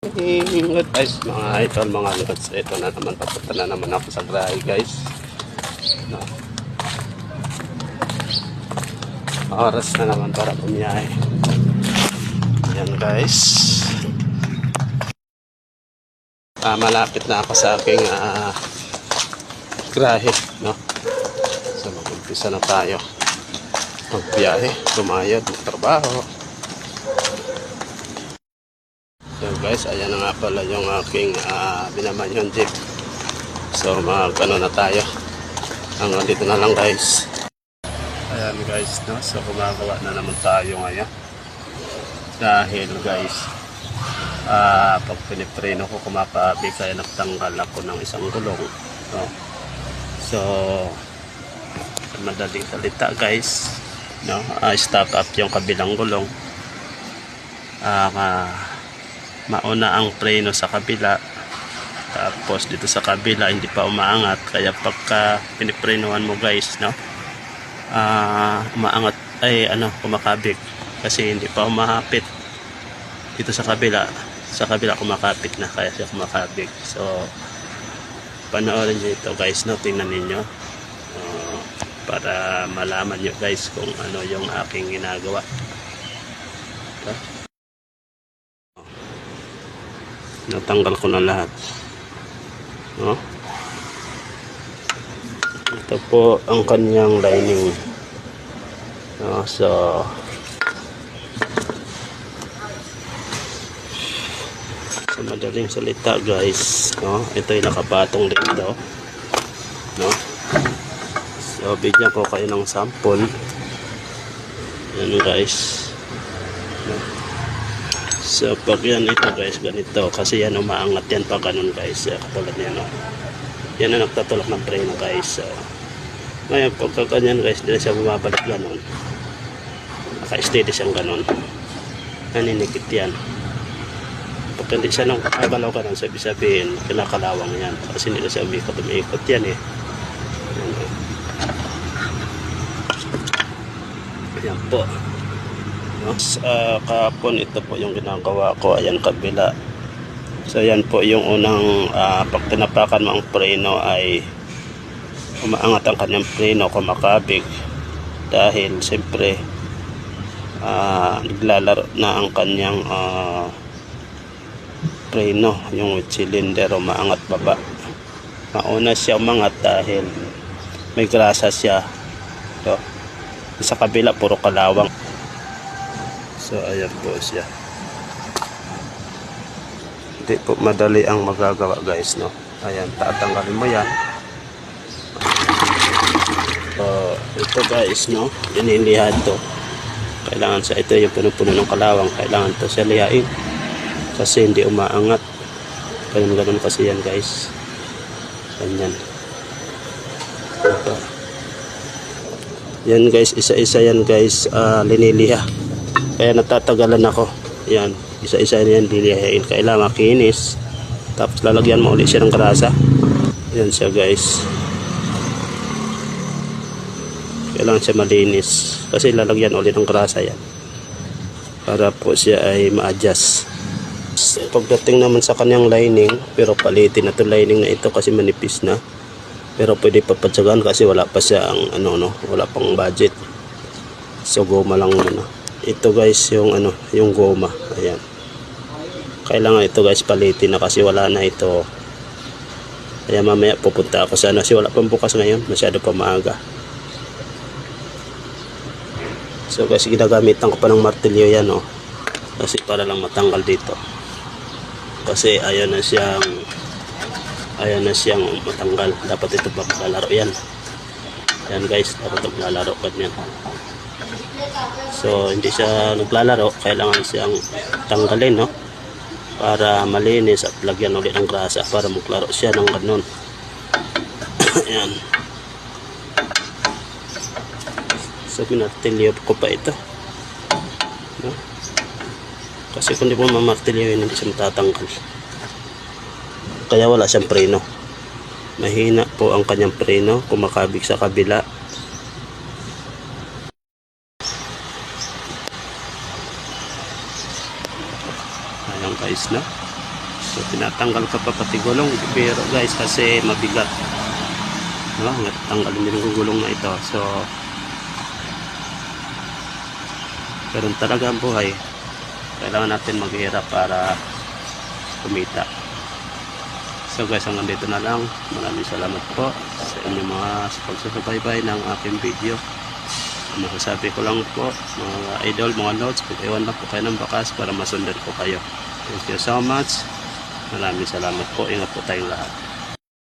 Good guys, mga idol, mga lods. Ito na naman, papunta na naman ako sa grahe guys. No. Oras na naman para bumiyahe. Ayan guys. Malapit na ako sa aking grahe. No? So mag-umpisa na tayo. Magbiyahe, tumayod, magtrabaho. So guys, ayan na nga pala yung aking binaman yung jeep. So mag-ano na tayo. Hanggang dito na lang guys. Ayan guys, no? So gumagawa na naman tayo ngayon. Dahil guys, pag pinipreno ko kumakabi kaya nagtanggal ako ng isang gulong. No? So, sa madaling salita guys, no? Stop up yung kabilang gulong. Mauna ang preno sa kabila, tapos dito sa kabila hindi pa umaangat, kaya pagka piniprenohan mo guys, no, umaangat ay kumakabig kasi hindi pa umahapit dito sa kabila kumakapit na, kaya siya kumakabig. So panoorin nyo ito guys, no, tingnan ninyo para malaman nyo guys kung ano yung aking ginagawa. Natanggal ko na lahat, no? Ito po ang kanyang lining, no? So sa madaling salita guys, no, ito ay nakapatong dito, no? So bigyan ko kayo ng sample. Yan guys, no? So pag yan ito guys, ganito kasi yan umaangat yan pag ganun guys, katulad niyan, no? Yan na nagtatulak ng preno guys. Ngayon pagka ganyan guys, hindi siya bumabalik ganun, naka-steady siyang ganun, naninikit yan. Pag hindi siya nang kakagalaw ganun, sabihin kinakalawang yan kasi hindi na siya umikot yan eh. Yan po. Kahapon ito po yung ginagawa ko. Ayan kabila. So yan po yung unang pag tinapakan mo ang preno ay umaangat ang kanyang preno, kumakabig dahil siyempre naglalaro na ang kanyang preno, yung cylinder umaangat baba. Mauna siya umangat dahil may grasa siya. So, sa kabila puro kalawang. So ayan po siya. Hindi po madali ang magagawa guys, no. Ayan, tatanggalin mo yan. So ito guys, no, inilihan to. Kailangan sa ito yung puno-puno ng kalawang, kailangan to siya lihain kasi hindi umaangat. Ganun kasi yan guys. Ganyan. Ito. Yan guys, isa-isa yan guys, liniliha. Kaya natatagalan ako. Yan, isa-isa yan lilihain. Kailangan makinis. Tapos lalagyan mo ulit siya ng grasa. Yan siya guys. Kailangan siya malinis. Kasi lalagyan ulit ng grasa yan. Para po siya ay ma-adjust. Pagdating naman sa kanyang lining, pero palitin na ito lining na ito kasi manipis na. Pero pwede papatsagan kasi wala pa siya ang wala pang budget. So goma lang muna. Ito guys yung yung goma. Ayan. Kailangan ito guys palitin na kasi wala na ito. Kaya mamaya pupunta ako sa kasi wala pang bukas ngayon, masyado pa maaga. So guys, ginagamitan ko pa ng martilyo yan, oh. Kasi para lang matanggal dito. Kasi ayan na siyang matanggal. Dapat ito pa maglalaro yan. Yan guys, dapat ito maglalaro ganyan. So hindi siya naglalaro, kailangan siyang tanggalin, no, para malinis at lagyan ulit ng grasa para maglaro siya ng ganun. Ayan. So pinartilyo ko pa ito, no? Kasi kung di mo mamartilyo hindi siya matatanggal. Kaya wala siyang preno. Mahina po ang kanyang preno, kumakabig sa kabila. Ayan guys, no? So tinatanggal ka pa pati gulong, pero guys kasi mabigat, no? Tanggalin din yung gulong na ito. So pero talaga ang buhay, kailangan natin maghirap para kumita. So guys, hanggang dito na lang. Maraming salamat po sa inyong mga pagsusubaybay ng aking video. Masasabi ko lang po, mga idol, mga notes, pag-iwan lang po kayo ng bakas para masundan ko kayo. Thank you so much. Maraming salamat po. Ingat po tayong lahat.